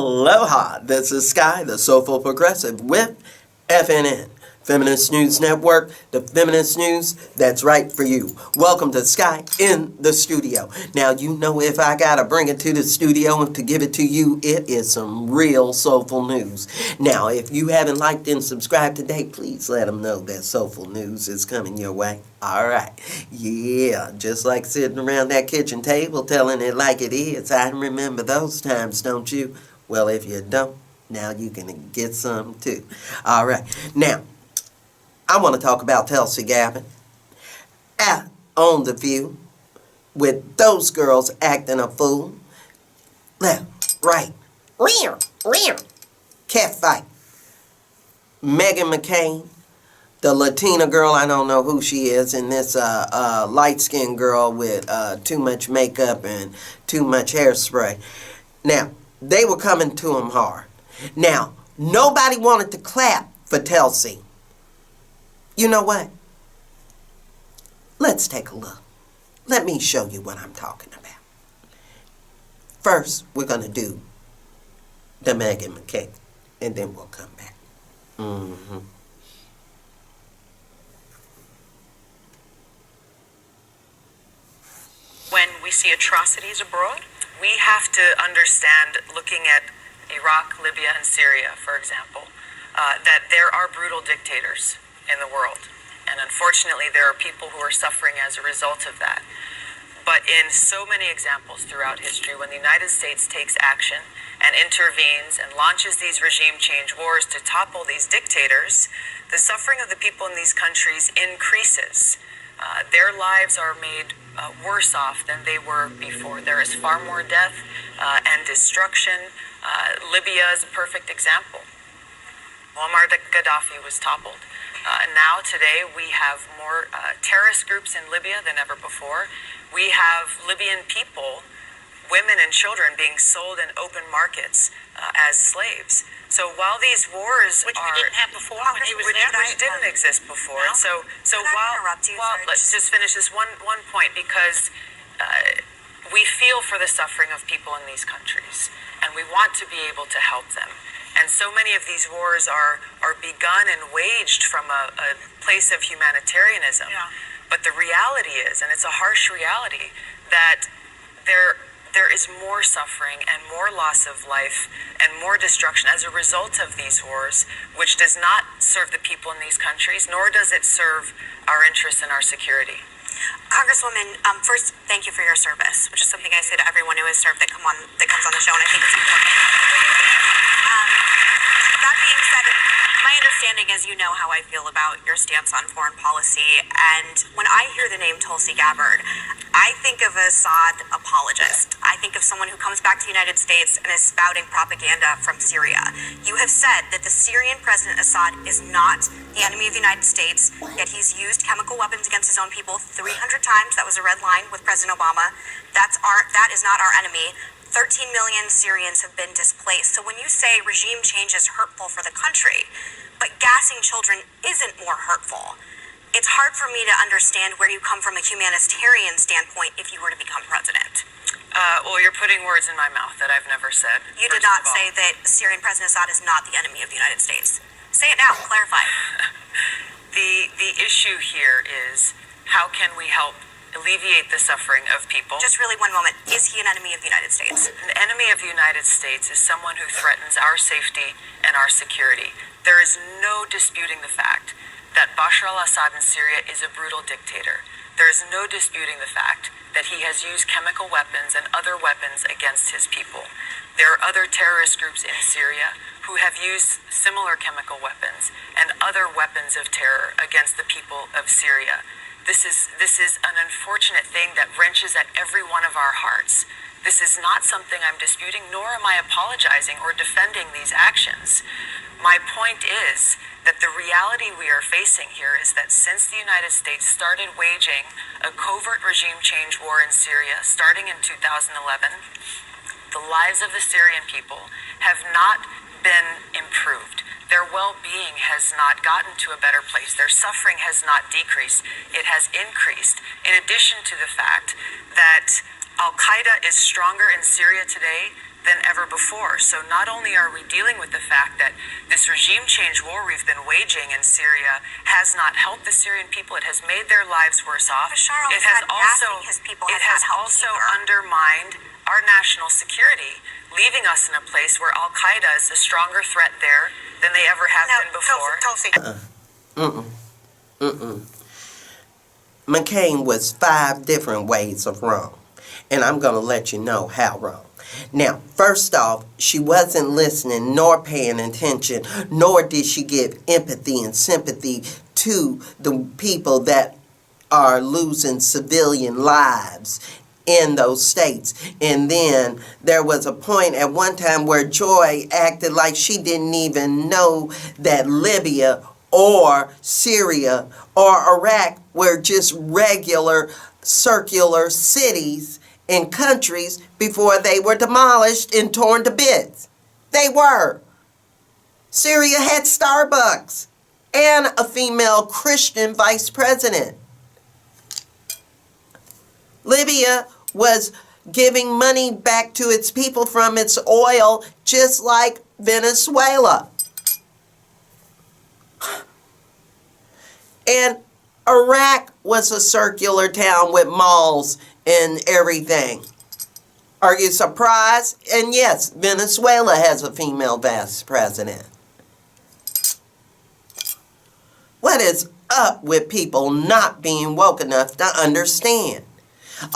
Aloha, this is Sky, the Soulful Progressive with FNN, Feminist News Network, the feminist news that's right for you. Welcome to Sky in the studio. Now, you know if I gotta bring it to the studio and to give it to you, it is some real soulful news. Now, if you haven't liked and subscribed today, please let them know that soulful news is coming your way. Alright, yeah, just like sitting around that kitchen table telling it like it is. I remember those times, don't you? Well, if you don't, now you can get some too. Alright, now, I want to talk about Tulsi Gabbard on The View with those girls acting a fool. Left, right, rear, cat fight. Meghan McCain, the Latina girl, I don't know who she is, and this light-skinned girl with too much makeup and too much hairspray. Now, they were coming to him hard. Now, nobody wanted to clap for Tulsi. You know what? Let's take a look. Let me show you what I'm talking about. First, we're going to do the Meghan McCain, and then we'll come back. When we see atrocities abroad, we have to understand, looking at Iraq, Libya, and Syria, for example, that there are brutal dictators in the world. And unfortunately, there are people who are suffering as a result of that. But in so many examples throughout history, when the United States takes action and intervenes and launches these regime change wars to topple these dictators, the suffering of the people in these countries increases. Their lives are made worse off than they were before. There is far more death and destruction. Libya is a perfect example. Muammar Gaddafi was toppled. Now, today, we have more terrorist groups in Libya than ever before. We have Libyan people, women and children, being sold in open markets as slaves. So while these wars which we didn't have before when he was there, which didn't exist before. No. So while let's just finish this one point, because we feel for the suffering of people in these countries, and we want to be able to help them. And so many of these wars are begun and waged from a place of humanitarianism. Yeah. But the reality is, and it's a harsh reality, that there is more suffering and more loss of life and more destruction as a result of these wars, which does not serve the people in these countries, nor does it serve our interests and our security. Congresswoman, first, thank you for your service, which is something I say to everyone who has served that comes on the show, and I think it's important. That being said, my understanding is you know how I feel about your stance on foreign policy, and when I hear the name Tulsi Gabbard, I think of a Assad apologist. I think of someone who comes back to the United States and is spouting propaganda from Syria. You have said that the Syrian President Assad is not the enemy of the United States, yet he's used chemical weapons against his own people 300 times. That was a red line with President Obama. That is not our enemy. 13 million Syrians have been displaced. So when you say regime change is hurtful for the country, but gassing children isn't more hurtful, it's hard for me to understand where you come from a humanitarian standpoint if you were to become president. Well, you're putting words in my mouth that I've never said. You did not say that Syrian President Assad is not the enemy of the United States. Say it now, clarify. The issue here is, how can we help alleviate the suffering of people? Just really one moment. Is he an enemy of the United States? An enemy of the United States is someone who threatens our safety and our security. There is no disputing the fact that Bashar al-Assad in Syria is a brutal dictator. There is no disputing the fact that he has used chemical weapons and other weapons against his people. There are other terrorist groups in Syria who have used similar chemical weapons and other weapons of terror against the people of Syria. This is an unfortunate thing that wrenches at every one of our hearts. This is not something I'm disputing, nor am I apologizing or defending these actions. My point is that the reality we are facing here is that since the United States started waging a covert regime change war in Syria, starting in 2011, the lives of the Syrian people have not been improved. Their well-being has not gotten to a better place. Their suffering has not decreased. It has increased. In addition to the fact that Al-Qaeda is stronger in Syria today than ever before. So not only are we dealing with the fact that this regime change war we've been waging in Syria has not helped the Syrian people, it has made their lives worse off. It has also undermined our national security, leaving us in a place where Al-Qaeda is a stronger threat there than they ever have been before. McCain was 5 different ways of wrong. And I'm going to let you know how wrong. Now, first off, she wasn't listening nor paying attention, nor did she give empathy and sympathy to the people that are losing civilian lives in those states. And then there was a point at one time where Joy acted like she didn't even know that Libya or Syria or Iraq were just regular circular cities in countries before they were demolished and torn to bits. They were. Syria had Starbucks and a female Christian vice president. Libya was giving money back to its people from its oil, just like Venezuela. And Iraq was a circular town with malls and everything. Are you surprised? And yes, Venezuela has a female vice president. What is up with people not being woke enough to understand? In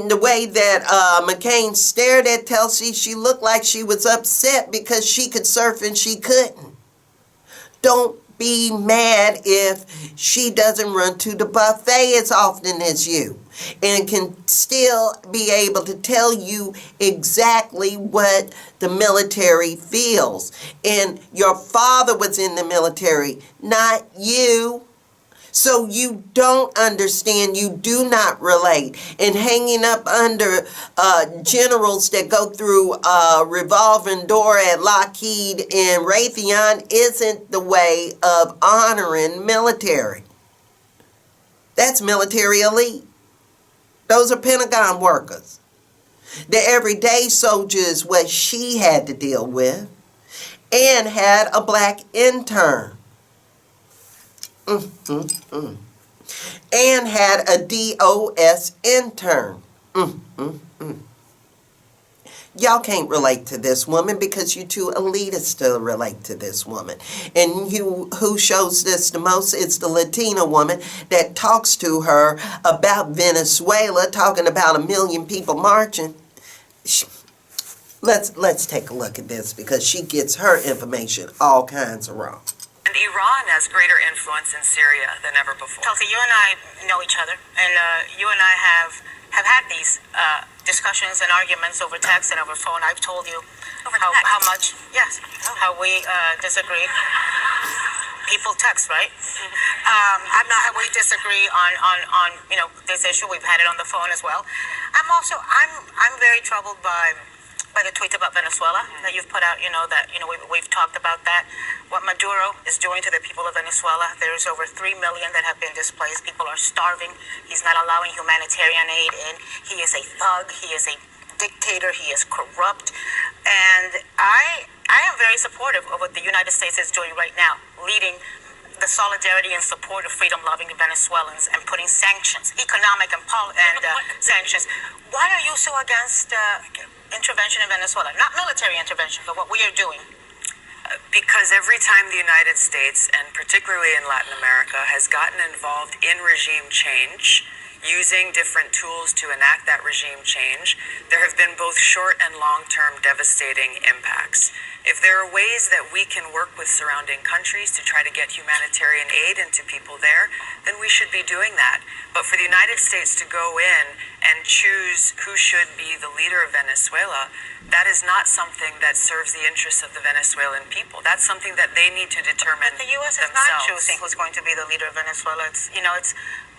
the way that McCain stared at Tulsi, she looked like she was upset because she could surf and she couldn't. Don't be mad if she doesn't run to the buffet as often as you and can still be able to tell you exactly what the military feels. And your father was in the military, not you. So you don't understand, you do not relate. And hanging up under generals that go through a revolving door at Lockheed and Raytheon isn't the way of honoring military. That's military elite. Those are Pentagon workers. The everyday soldiers, what she had to deal with, and had a black intern. And had a DOS intern. Y'all can't relate to this woman because you're too elitist to relate to this woman. And who shows this the most is the Latina woman that talks to her about Venezuela, talking about 1 million people marching. Let's take a look at this because she gets her information all kinds of wrong. And Iran has greater influence in Syria than ever before. Tulsi, you and I know each other, and you and I have had these discussions and arguments over text and over phone. I've told you how much, yes, how we disagree. People text, right? I'm not how we disagree on this issue. We've had it on the phone as well. I'm very troubled by the tweet about Venezuela that you've put out. We've talked about that. What Maduro is doing to the people of Venezuela. There's over 3 million that have been displaced. People are starving. He's not allowing humanitarian aid in. He is a thug. He is a dictator. He is corrupt. And I am very supportive of what the United States is doing right now, leading the solidarity and support of freedom-loving Venezuelans and putting sanctions, economic and sanctions. Why are you so against intervention in Venezuela? Not military intervention, but what we are doing. Because every time the United States, and particularly in Latin America, has gotten involved in regime change, using different tools to enact that regime change, there have been both short and long-term devastating impacts. If there are ways that we can work with surrounding countries to try to get humanitarian aid into people there, then we should be doing that. But for the United States to go in and choose who should be the leader of Venezuela, that is not something that serves the interests of the Venezuelan people. That's something that they need to determine themselves. But the U.S. is themselves. not choosing who's going to be the leader of Venezuela. It's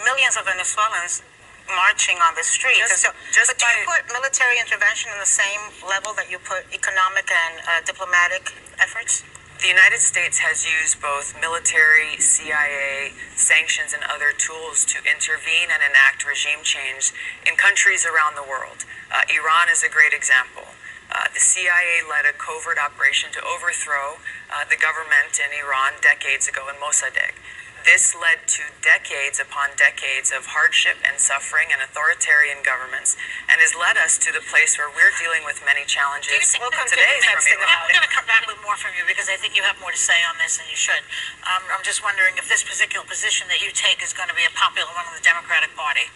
millions of Venezuelans marching on the streets. But do you put military intervention in the same level that you put economic and diplomatic efforts? The United States has used both military, CIA, sanctions, and other tools to intervene and enact regime change in countries around the world. Iran is a great example. The CIA led a covert operation to overthrow the government in Iran decades ago in Mossadegh. This led to decades upon decades of hardship and suffering and authoritarian governments, and has led us to the place where we're dealing with many challenges. Welcome today I'm from going to come back with more from you because I think you have more to say on this than you should. I'm just wondering if this particular position that you take is going to be a popular one in the Democratic Party.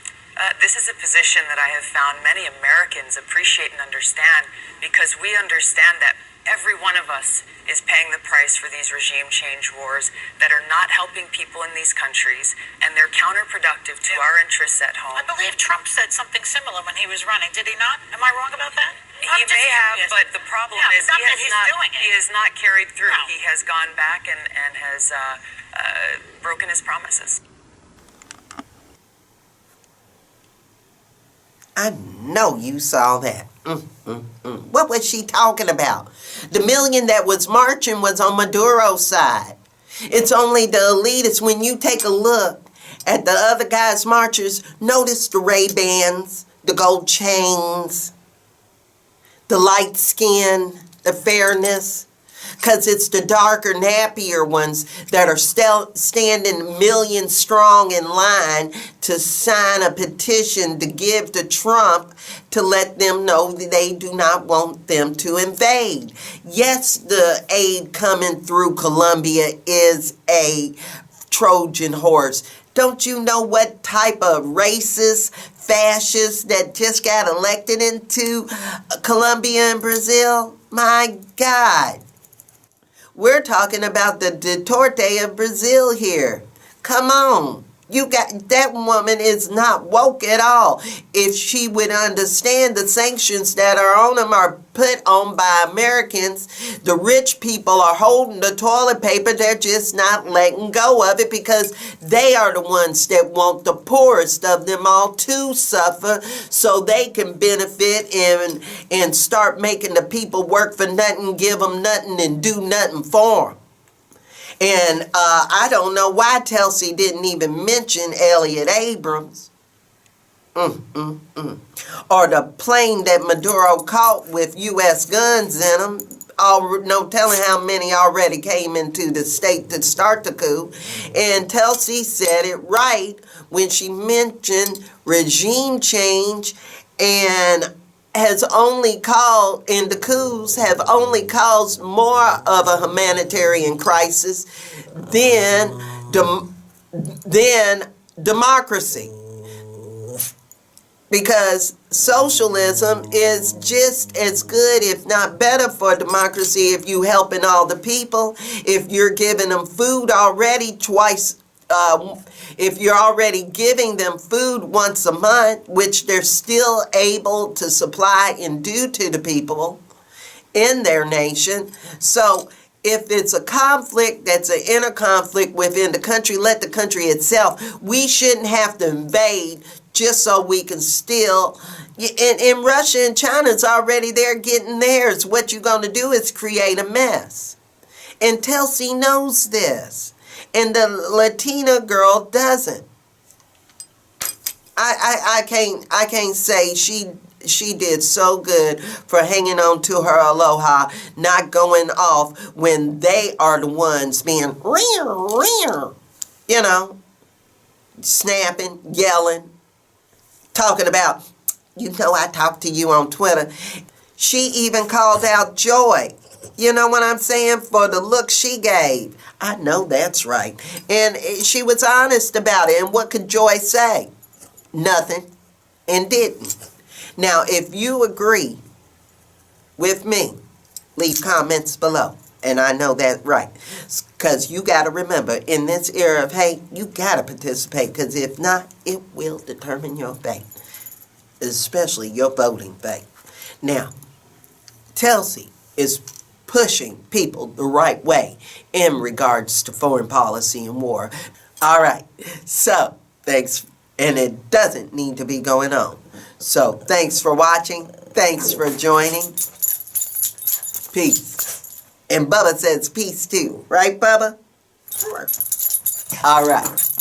This is a position that I have found many Americans appreciate and understand, because we understand that every one of us is paying the price for these regime change wars that are not helping people in these countries, and they're counterproductive to our interests at home. I believe Trump said something similar when he was running. Did he not? Am I wrong about that? He may have, but the problem is he has not carried through. No. He has gone back and has broken his promises. I know you saw that. What was she talking about? The million that was marching was on Maduro's side. It's only the elitists. When you take a look at the other guys' marchers, notice the Ray-Bans, the gold chains, the light skin, the fairness. Because it's the darker, nappier ones that are standing millions strong in line to sign a petition to give to Trump to let them know that they do not want them to invade. Yes, the aid coming through Colombia is a Trojan horse. Don't you know what type of racist, fascist that just got elected into Colombia and Brazil? My God. We're talking about the Duterte of Brazil here. Come on. That woman is not woke at all. If she would understand the sanctions that are on them are put on by Americans, the rich people are holding the toilet paper. They're just not letting go of it because they are the ones that want the poorest of them all to suffer so they can benefit and start making the people work for nothing, give them nothing, and do nothing for them. And I don't know why Tulsi didn't even mention Elliott Abrams. Or the plane that Maduro caught with U.S. guns in them. No telling how many already came into the state to start the coup. And Tulsi said it right when she mentioned regime change and has only caused, in the coups, have only caused more of a humanitarian crisis than democracy. Because socialism is just as good, if not better, for democracy if you helping all the people, if you're giving them food already twice. If you're already giving them food once a month, which they're still able to supply and do to the people in their nation. So if it's a conflict that's an inner conflict within the country, let the country itself. We shouldn't have to invade just so we can still. In Russia and China, it's already there getting theirs. What you're going to do is create a mess. And Tulsi knows this. And the Latina girl doesn't. I can't say she did so good for hanging on to her aloha, not going off when they are the ones being, snapping, yelling, talking about, I talked to you on Twitter. She even called out Joy. You know what I'm saying? For the look she gave. I know that's right. And she was honest about it. And what could Joy say? Nothing. And didn't. Now, if you agree with me, leave comments below. And I know that right. Because you got to remember, in this era of hate, you got to participate. Because if not, it will determine your fate. Especially your voting fate. Now, Tulsi is pushing people the right way in regards to foreign policy and war. All right. So, thanks. And it doesn't need to be going on. So, thanks for watching. Thanks for joining. Peace. And Bubba says peace too. Right, Bubba? All right.